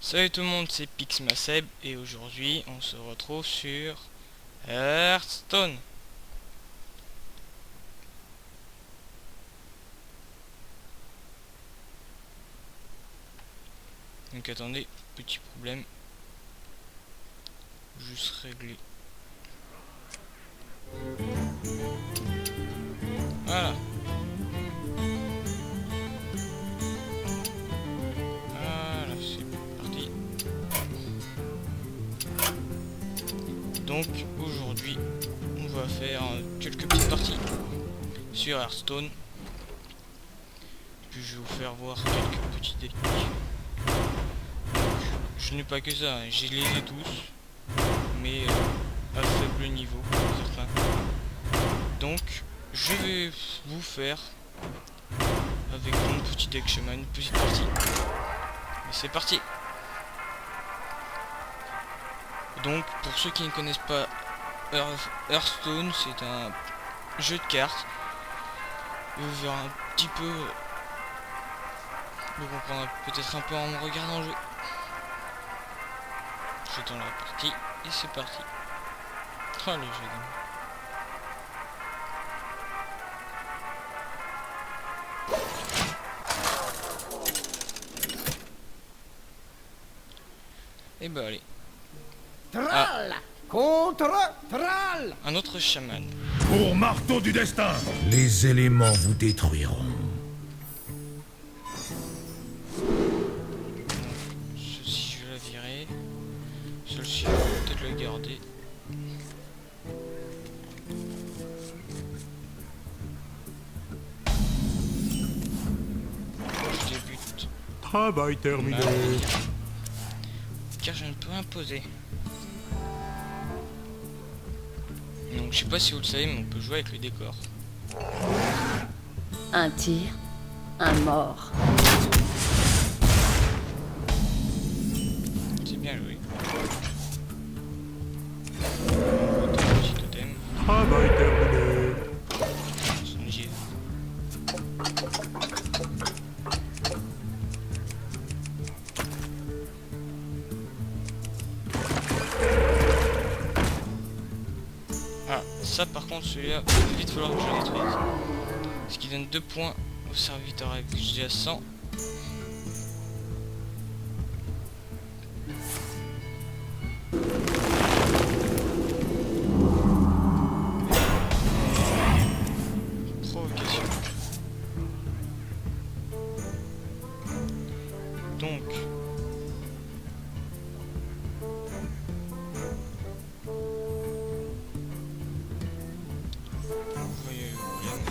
Salut tout le monde, c'est Pixmaseb et aujourd'hui on se retrouve sur Hearthstone. Donc attendez, petit problème. Juste régler. Voilà. Voilà, c'est parti. Donc aujourd'hui on va faire quelques petites parties sur Hearthstone. Puis je vais vous faire voir quelques petits decks. Je n'ai pas que ça, hein. J'ai les ai tous, mais à faible niveau certains. Donc je vais vous faire avec mon petit deck chemin une petite partie. Et c'est parti. Donc pour ceux qui ne connaissent pas Hearthstone, c'est un jeu de cartes. Vous verrez un petit peu, vous comprendrez peut-être un peu en me regardant jouer. Je tourne la partie et c'est parti. Oh les jeux. Et bah allez. Thrall contre Thrall. Un autre chaman. Pour marteau du destin. Les éléments vous détruiront. Ceci je vais la virer. Celle-ci je vais peut-être la garder. Je débute. Travail terminé. Car je ne peux imposer. Donc je sais pas si vous le savez, mais on peut jouer avec le décor. Un tir, un mort. C'est bien joué. Petit totem. Travail terminé. Son gilet. Ah, ça par contre, celui-là, il va vite falloir que je le détruise. Ce qui donne 2 points au serviteur avec j'ai à 100. Provocation. Donc. Vous voyez le problème.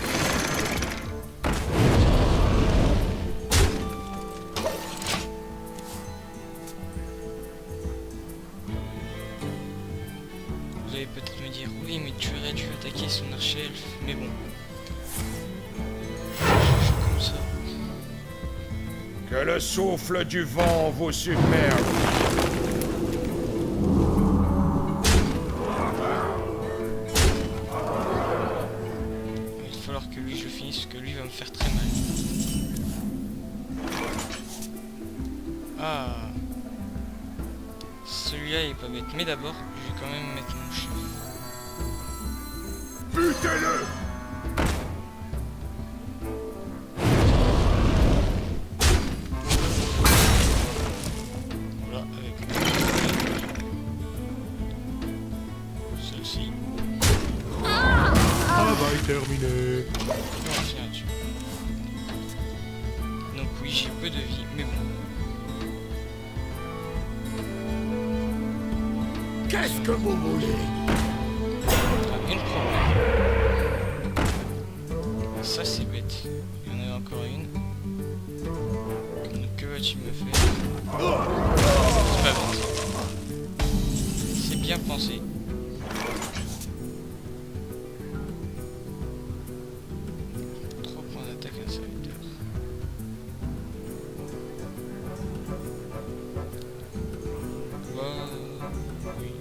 Vous allez peut-être me dire, oui, mais tu aurais dû attaquer son archelfe, mais bon. Je joue comme ça. Que le souffle du vent vous submerge. Il va falloir que lui je le finisse, parce que lui va me faire très mal. Ah. Celui-là il est pas bête, mais d'abord je vais quand même mettre mon chef. Butez-le. Voilà, avec celle-ci. Travail terminé. Et on va finir là-dessus. Donc oui, j'ai peu de vie, mais bon. Qu'est-ce que vous voulez? Une problème. Ça c'est bête. Il y en a encore une. Donc que vas-tu me faire? C'est pas bête. C'est bien pensé. Trois points d'attaque à un serviteur. Oui.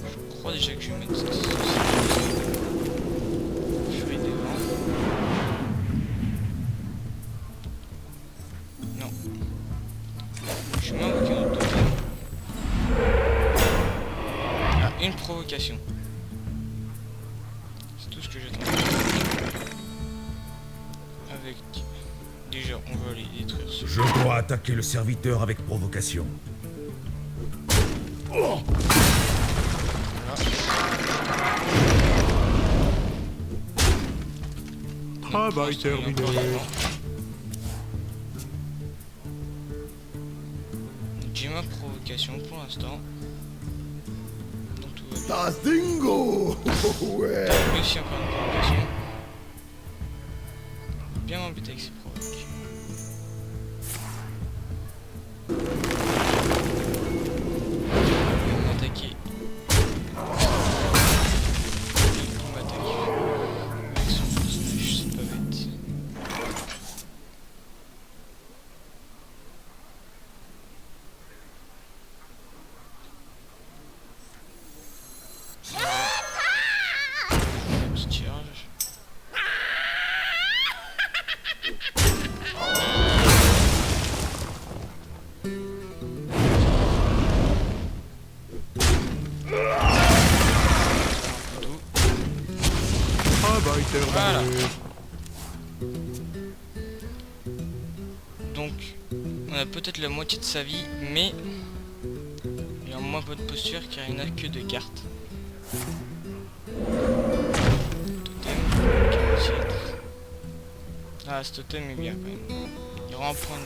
Je crois déjà que je vais mettre ça. Furie des vents. Non. une provocation. C'est tout ce que j'attends. Avec... Déjà, on va aller détruire ce... Je dois attaquer le serviteur avec provocation. Travail terminé. J'ai ma provocation pour l'instant. Donc tout va bien. Das Dingo. Ouais. T'as réussi encore une provocation. Bien m'embêter avec ces provoques. Il va m'attaquer. Il m'attaque. Avec son personnage, c'est pas bête. Petit tirage. Voilà. Donc, on a peut-être la moitié de sa vie, mais il a moins bonne posture car il n'a que 2 cartes. Totem, 47. Ah, ce totem est bien quand même. Il rend un point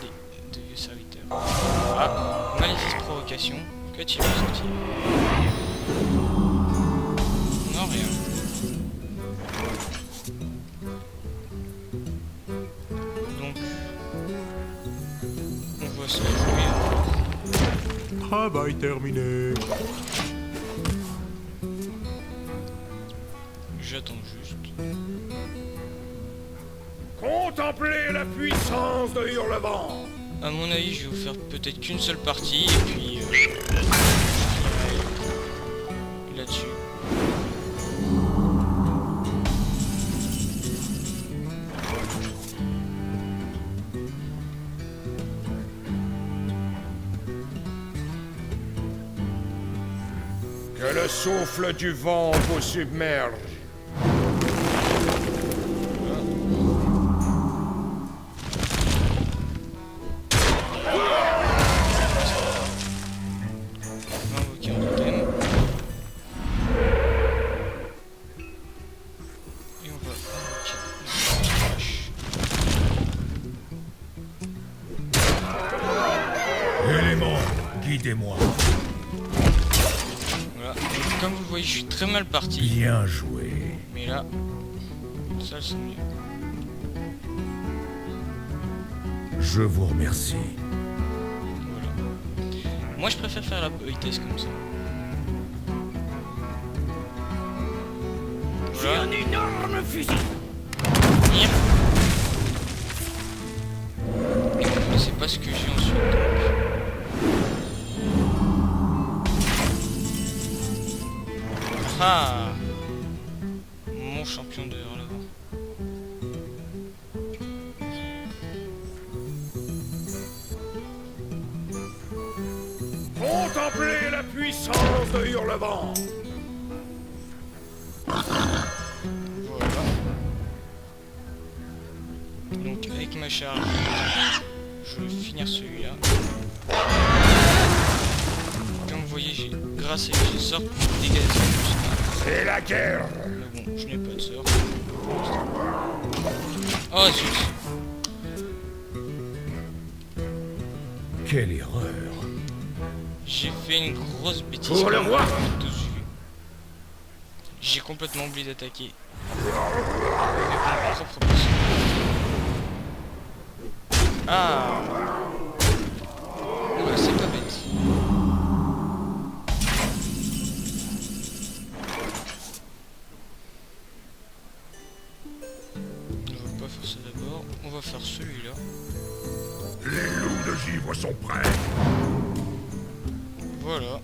de vieux serviteur. Ah, maléfice provocation. Que-t-il ressorti? Non, rien. Donc, on va se jouer. Travail terminé. J'attends juste. Contemplez la puissance de Hurlevent. À mon avis, je vais vous faire peut-être qu'une seule partie et puis là-dessus. Que le souffle du vent vous submerge. On va invoquer un totem. Et on va invoquer une hache. Élément, guidez-moi. Voilà. Donc, comme vous le voyez, je suis très mal parti. Bien joué. Mais là, ça c'est mieux. Je vous remercie. Voilà. Moi je préfère faire la politesse comme ça. Voilà. Un énorme fusil. Venir. Et vous ne sais pas ce que j'ai ensuite. Ah, mon champion de l'avant. Contemplez la puissance de Hurlevent. Voilà. Donc avec ma charge, je vais finir celui-là. Comme vous voyez, grâce à une sorte de dégagation plus 1. C'est la guerre. Mais bon, je n'ai pas de sort. Oh zut. Quelle erreur. J'ai fait une grosse bêtise. Pour le comme roi. vous avez tous vu. J'ai complètement oublié d'attaquer. Avec mon propre personnage. Ah. Ouais, c'est pas bête. On va pas faire ça d'abord. On va faire celui-là. Les loups de givre sont prêts. Voilà.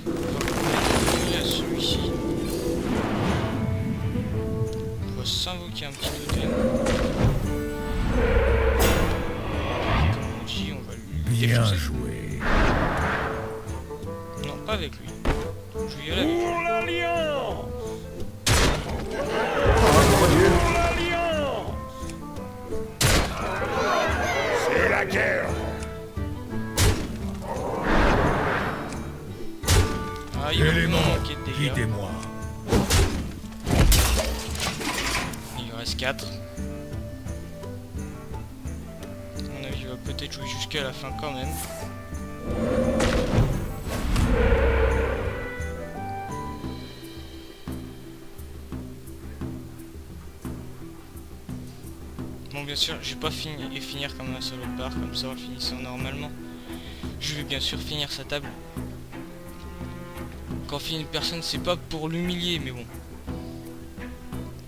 On va mettre celui-ci. On va s'invoquer un petit totem. Comme on dit, on va lui Bien défoncer. joué. Non, pas avec lui. Je vais y aller avec. Pour l'Alliance. Pour l'Alliance. C'est la guerre. Ah, il va Élément, vraiment manquer de dégâts. guidez-moi. Il en reste 4. À mon avis, il va peut-être jouer jusqu'à la fin quand même. Bon, bien sûr, je vais pas finir comme un salopard, comme ça en le finissant normalement. Je vais bien sûr finir sa table. Quand finit une personne, c'est pas pour l'humilier, mais bon.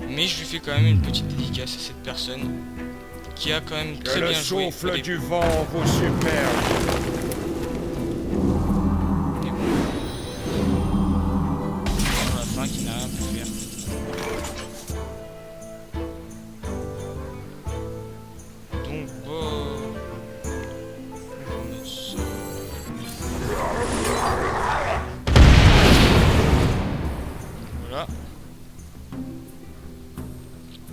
Mais je lui fais quand même une petite dédicace à cette personne qui a quand même Que très le bien joué. souffle du vent vous superbe. Mais bon. Sur la fin, qui n'a rien pu faire. Donc, bon. Je vais mettre ça. Voilà.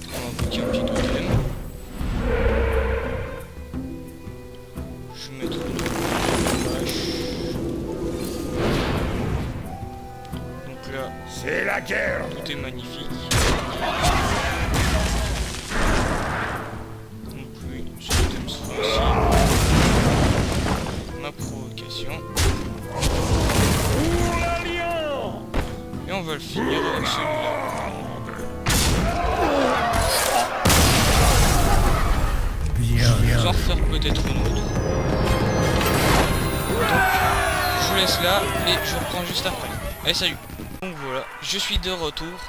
On va bouquer un petit totem. Je vais mettre une vache. Donc là, C'est la guerre. tout est magnifique. Donc lui, ce totem sera aussi ma provocation. Pour l'Alliance. Et on va le finir avec celui-là. Bien, Je vais bien. en refaire peut-être une autre. Donc, je vous laisse là et je reprends juste après. Allez, salut. Donc voilà, je suis de retour.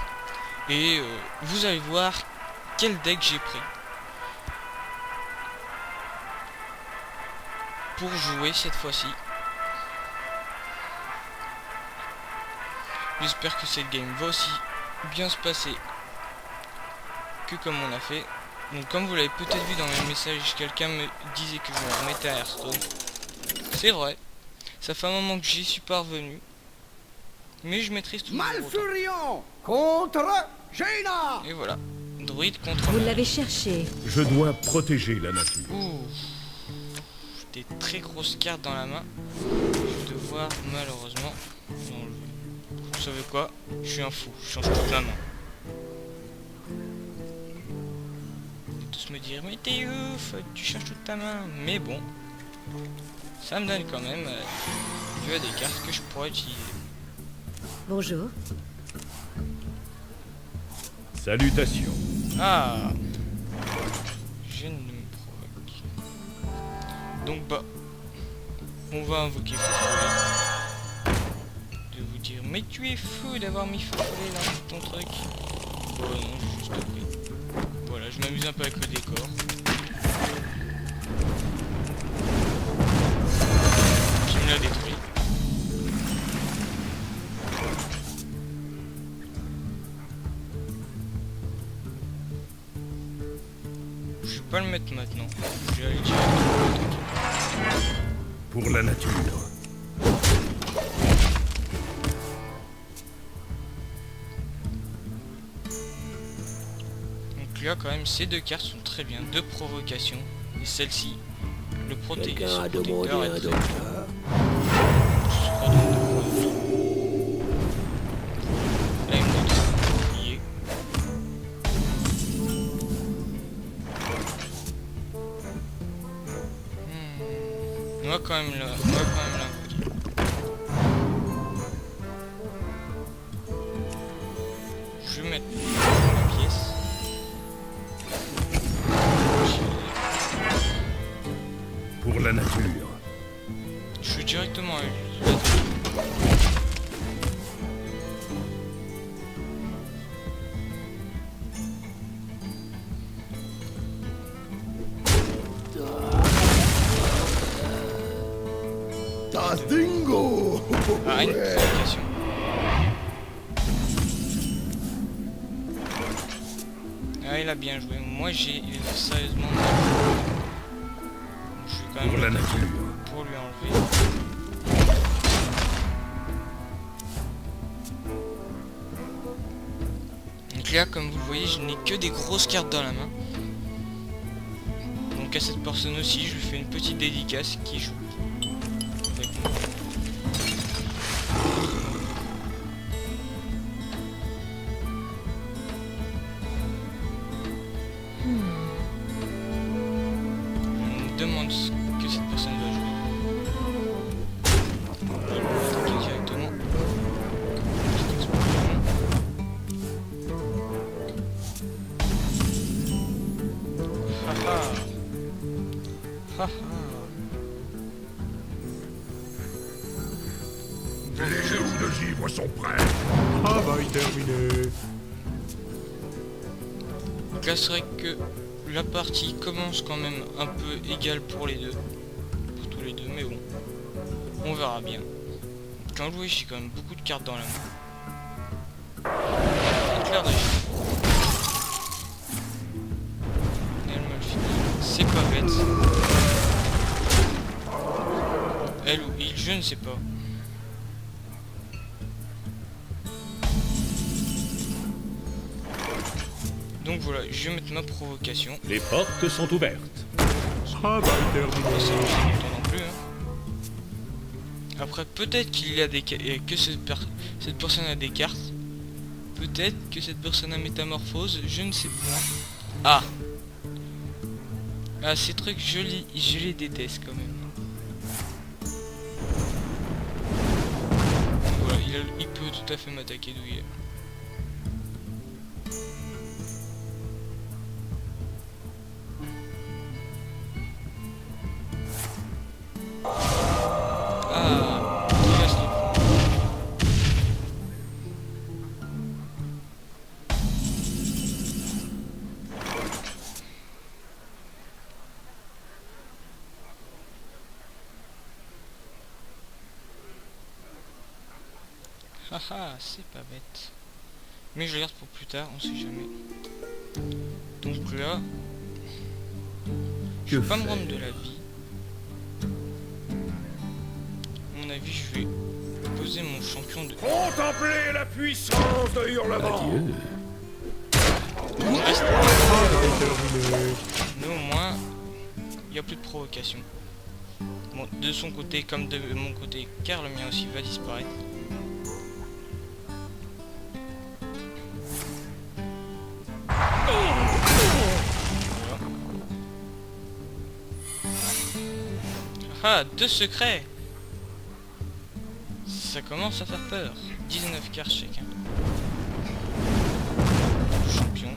Et vous allez voir quel deck j'ai pris. Pour jouer cette fois-ci. J'espère que cette game va aussi bien se passer que comme on a fait. Donc comme vous l'avez peut-être vu dans mes messages, quelqu'un me disait que je me remettais à Hearthstone. C'est vrai. Ça fait un moment que j'y suis pas revenu. Mais je maîtrise toujours autant. Malfurion contre Jaina. Et voilà. Druide contre Vous mage. l'avez cherché. Je dois protéger la nature. Ouh. Des très grosses cartes dans la main. Je vais devoir malheureusement l'enlever. Vous savez quoi? Je suis un fou. Je change toute la main. Vous allez tous me dire, mais t'es ouf, tu changes toute ta main. Mais bon. Ça me donne quand même des cartes que je pourrais utiliser. Bonjour. Salutations. Ah, je ne me provoque. Donc bah, on va invoquer Foufollet. De vous dire, mais tu es fou d'avoir mis Foufollet dans ton truc. Bon non, j'ai juste pris. Voilà, je m'amuse un peu avec le décor. Qui me l'a détruit. Je vais pas le mettre maintenant. Je vais aller directement l'attaquer. Pour la nature. Donc là quand même ces deux cartes sont très bien. Deux provocations. Et celle-ci, le Quelqu'un a protecteur demandé un est très docteur. Ce sera donc de preuve. Là il me donne un bouclier. On va quand même l'invoquer. Je vais mettre la pièce. Pour la nature. Je suis directement à lui. Das Dingo. Ah, une Ouais. provocation. Ah, il a bien joué. Moi, j'ai sérieusement. Je suis quand même Pour la nature. pour lui enlever. là, comme vous le voyez, je n'ai que des grosses cartes dans la main. Donc à cette personne aussi, je lui fais une petite dédicace qui joue avec moi. On me demande ce que cette personne va jouer. Je vais attaquer directement. Petite explosion. Haha. Haha. Les loups de givre sont prêts. Travail terminé. Donc là, c'est vrai que la partie commence quand même un peu égale pour les deux. Pour tous les deux, mais bon. On verra bien. Quand jouer, j'ai quand même beaucoup de cartes dans la main. Éclair de givre. Elle me le finit. C'est pas bête. Elle ou il, je ne sais pas. Donc voilà, je vais mettre ma provocation. Les portes sont ouvertes. Travail Pas ça, terminé. je suis content non plus. Hein. Après, peut-être qu'il y a des que cette personne a des cartes. Peut-être que cette personne a métamorphose, je ne sais pas. Ah. Ah, ces trucs, je les déteste quand même. Voilà, il peut tout à fait m'attaquer d'où il est. Ah, il reste le point. Haha, c'est pas bête. Mais je le garde pour plus tard, on sait jamais. Donc là, je vais pas me rendre de la vie. À mon avis, je vais poser mon champion de... Contemplez la puissance de Hurlevent. Adieu. Il reste... Travail terminé. Mais au moins, il n'y a plus de provocation. Bon, de son côté comme de mon côté, car le mien aussi va disparaître. Ah, 2 secrets. Ça commence à faire peur. 19 cartes chacun. Champion.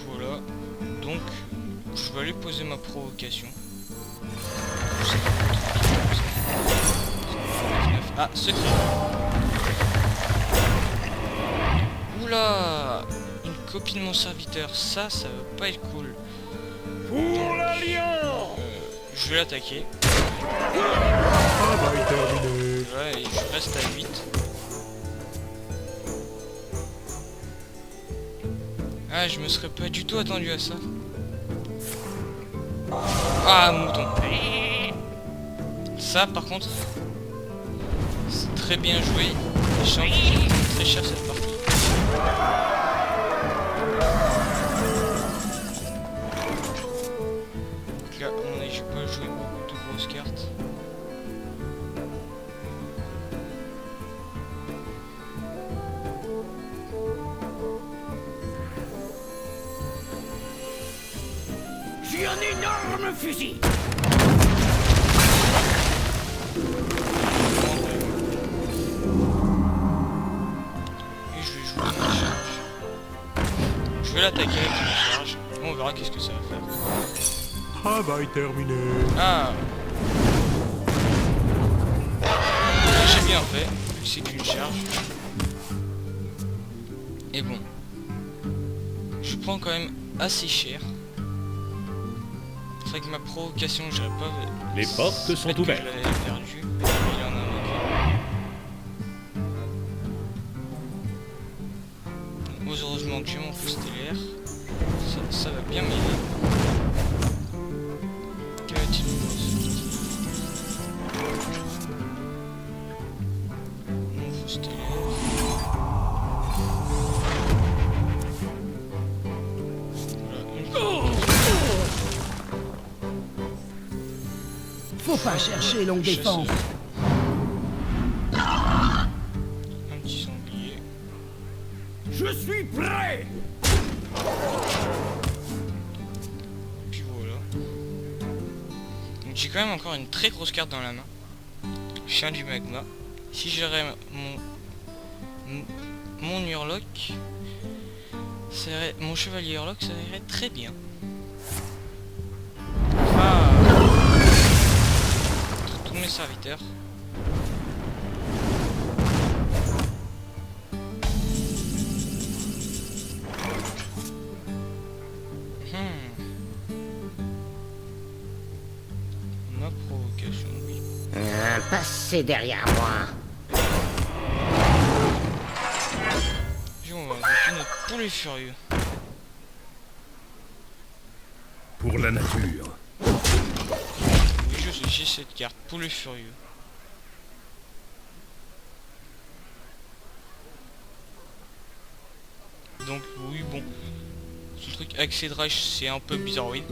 Voilà. Donc, je vais aller poser ma provocation. Je sais pas. Ah, secret. Oula, une copie de mon serviteur. Ça va pas être cool. Pour l'Alliance. Je vais l'attaquer. Travail terminé. Voilà, et je reste à 8. Ah, je me serais pas du tout attendu à ça. Ah, mouton. Ça, par contre, c'est très bien joué. Les champions coûtent très cher cette partie. Donc là, on a, j'ai pas joué beaucoup de grosses cartes. J'ai un énorme fusil. Et je vais jouer une charge. Je vais l'attaquer avec une charge. On verra qu'est-ce que ça va faire. Travail terminé. Ah, j'ai bien fait, vu que c'est qu'une charge. Et bon, je prends quand même assez cher. C'est vrai que ma provocation, j'aurais pas... Les portes sont peut-être que ouvertes. je l'avais perdu. Il en a un. Heureusement que j'ai mon feu stellaire. Ça va bien m'aider. Que va-t-il nous Faut pas chercher longue Chasseur. défense. Un petit sanglier. Je suis prêt. Puis voilà. Donc j'ai quand même encore une très grosse carte dans la main. Chien du magma. Si j'aurais mon Urloc, mon chevalier Urloc, ça irait très bien. Ah, tous mes serviteurs. Ma provocation, oui. Passez derrière moi. Puis on va invoquer notre poulet furieux. Pour la nature. Oui, j'ai cette carte, poulet furieux. Donc oui, bon, ce truc accès de rage, c'est un peu bizarre, oui,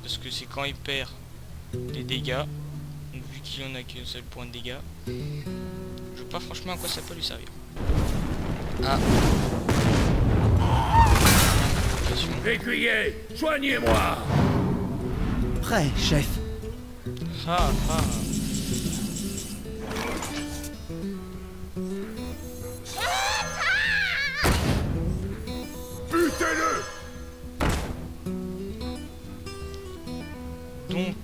parce que c'est quand il perd des dégâts. Donc vu qu'il en a qu'un seul point de dégâts, je vois pas franchement à quoi ça peut lui servir. Ah. Écuyer, soignez-moi. Prêt, chef. Ah ah. Butez-le. Donc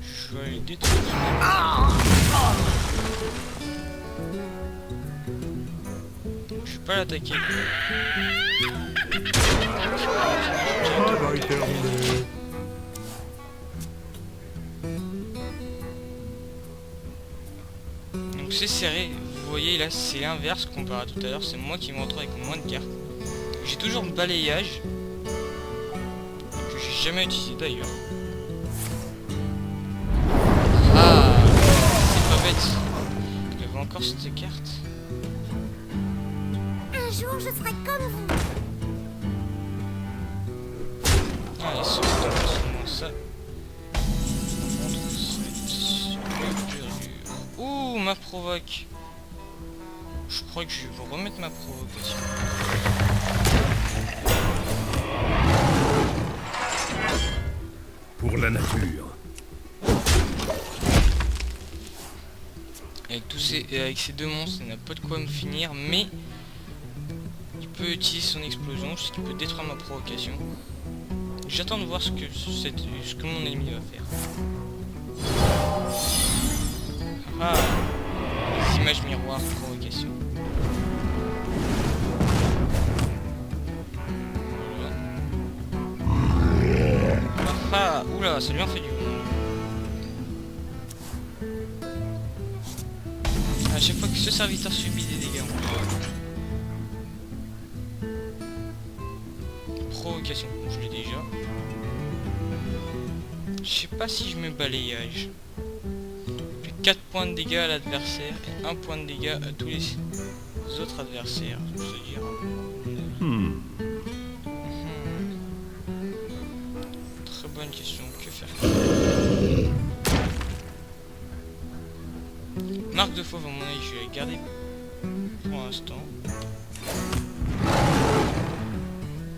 je vais aller détruire. Je vais pas l'attaquer. Travail terminé. Donc c'est serré, vous voyez là c'est l'inverse comparé à tout à l'heure, c'est moi qui me retrouve avec moins de cartes. J'ai toujours le balayage, que j'ai jamais utilisé d'ailleurs. Ah, c'est pas bête. Il y avait encore cette carte. Un jour, je serai comme vous. Ah, et ça, c'est moins ça. Par contre, c'est super dur. Ouh, ma provoque. Je crois que je vais vous remettre ma provocation. Pour la nature. Avec ces deux monstres, il n'a pas de quoi me finir, mais il peut utiliser son explosion, ce qui peut détruire ma provocation. J'attends de voir ce que mon ennemi va faire. Ah, les images miroirs, provocation. Voilà. Ah, oula, ça lui en fait du bon. À chaque fois que ce serviteur subit des dégâts en plus. Provocation, je l'ai déjà. Je sais pas si je mets balayage. Je fais 4 points de dégâts à l'adversaire et 1 point de dégâts à tous les autres adversaires. C'est-à-dire. Très bonne question. Que faire? Marque de fauve, à mon avis, je vais la garder pour l'instant.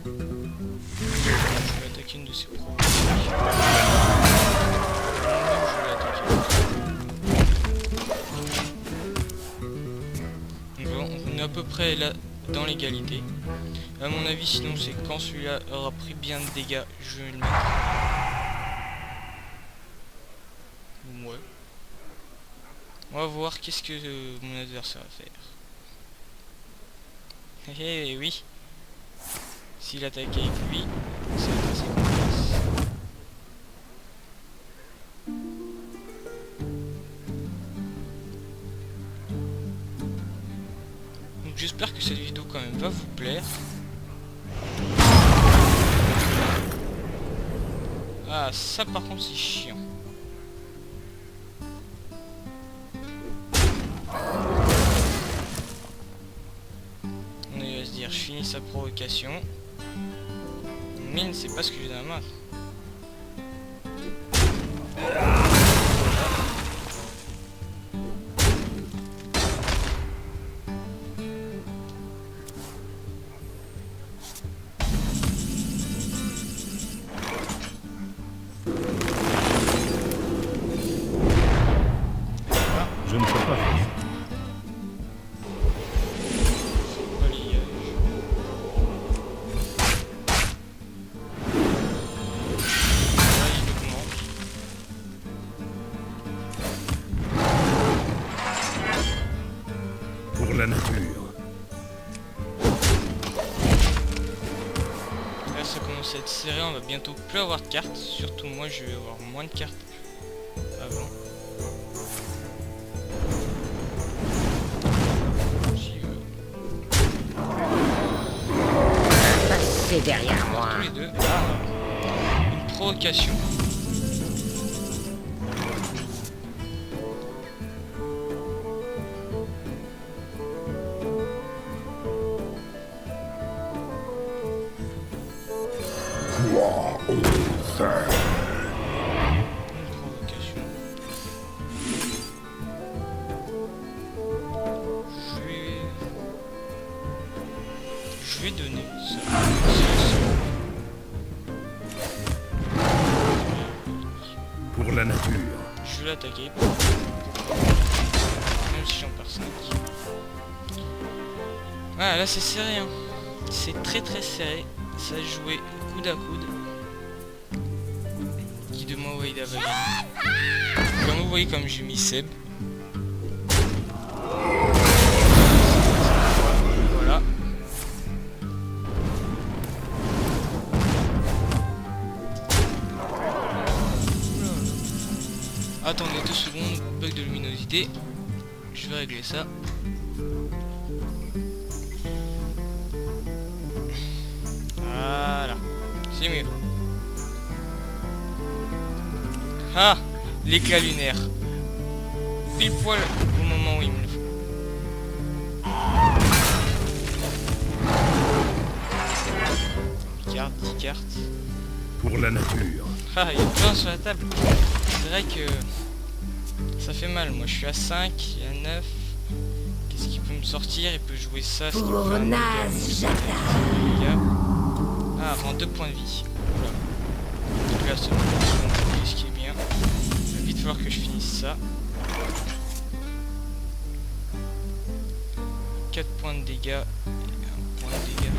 Je vais attaquer une de ses provocations. Je vais l'attaquer. Donc on est à peu près là dans l'égalité. À mon avis, sinon c'est quand celui-là aura pris bien de dégâts, je vais le mettre. Ouais. On va voir qu'est-ce que mon adversaire va faire. Eh oui. S'il attaque avec lui, ça va être assez complexe. Donc j'espère que cette vidéo quand même va vous plaire. Ah, ça par contre c'est chiant. On va se dire, je finis sa provocation. Mais il ne sait pas ce que j'ai dans la main. Je ne peux pas faire. Balayage. Là, il augmente. Pour la nature. Là, ça commence à être serré. On va bientôt plus avoir de cartes. Surtout moi, je vais avoir moins de cartes avant. J'y vais. Passez derrière moi. Tous les deux. Une provocation. Une provocation. Je vais donner ça. Pour la nature. Je vais l'attaquer. Même si j'en perds 5. Ah là c'est serré hein. C'est très très serré. Ça se jouait coude à coude. Qui de moi ouais, il a gagné. Comme vous voyez comme j'ai mis Seb. Voilà. Attendez 2 secondes, bug de luminosité. Je vais régler ça. Voilà, c'est mieux. Ah, l'éclat lunaire. Pile poil au moment où il me le faut. Carte, 10 cartes. Pour la nature. Ah, il y a plein sur la table. C'est vrai que ça fait mal. Moi, je suis à 5, il y a 9. Qu'est-ce qu'il peut me sortir? Il peut jouer ça. Ce qui me Pour fait un naze, dégât. j'attaque. Dégâts. Ah, rend 2 points de vie. Voilà. Donc là, c'est ce qui est bien. Il va vite falloir que je finisse ça. 4 points de dégâts. Et 1 point de dégâts.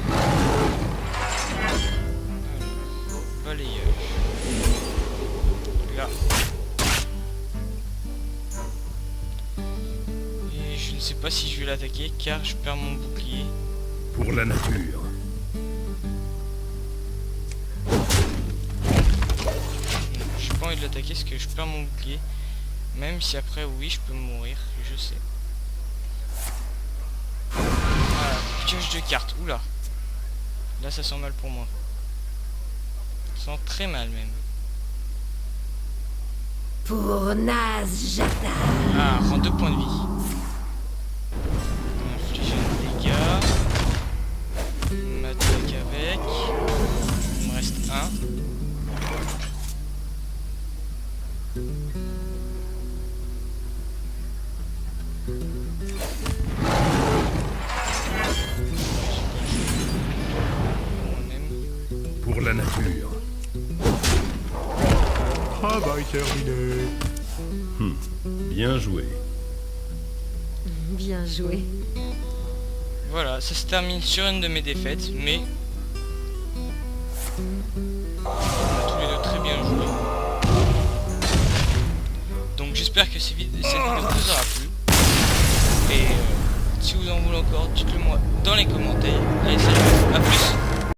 Alors, balayage. Là. Et je ne sais pas si je vais l'attaquer car je perds mon bouclier. Pour la nature. J'ai pas envie de l'attaquer parce que je perds mon bouclier. Même si après oui je peux mourir, je sais. Voilà, pioche de cartes, oula. Là ça sent mal pour moi. Ça sent très mal même. Pour naze, j'attaque. Ah, rend 2 points de vie. Infliger un dégât. M'attaque avec. Il me reste 1. Moi-même. Pour la nature. Travail terminé. Bien joué. Bien joué. Voilà, ça se termine sur une de mes défaites, mais on a tous les deux très bien joué. Donc j'espère que cette vidéo vous aura plu. Et si vous en voulez encore, dites-le moi dans les commentaires. Allez, salut, à plus.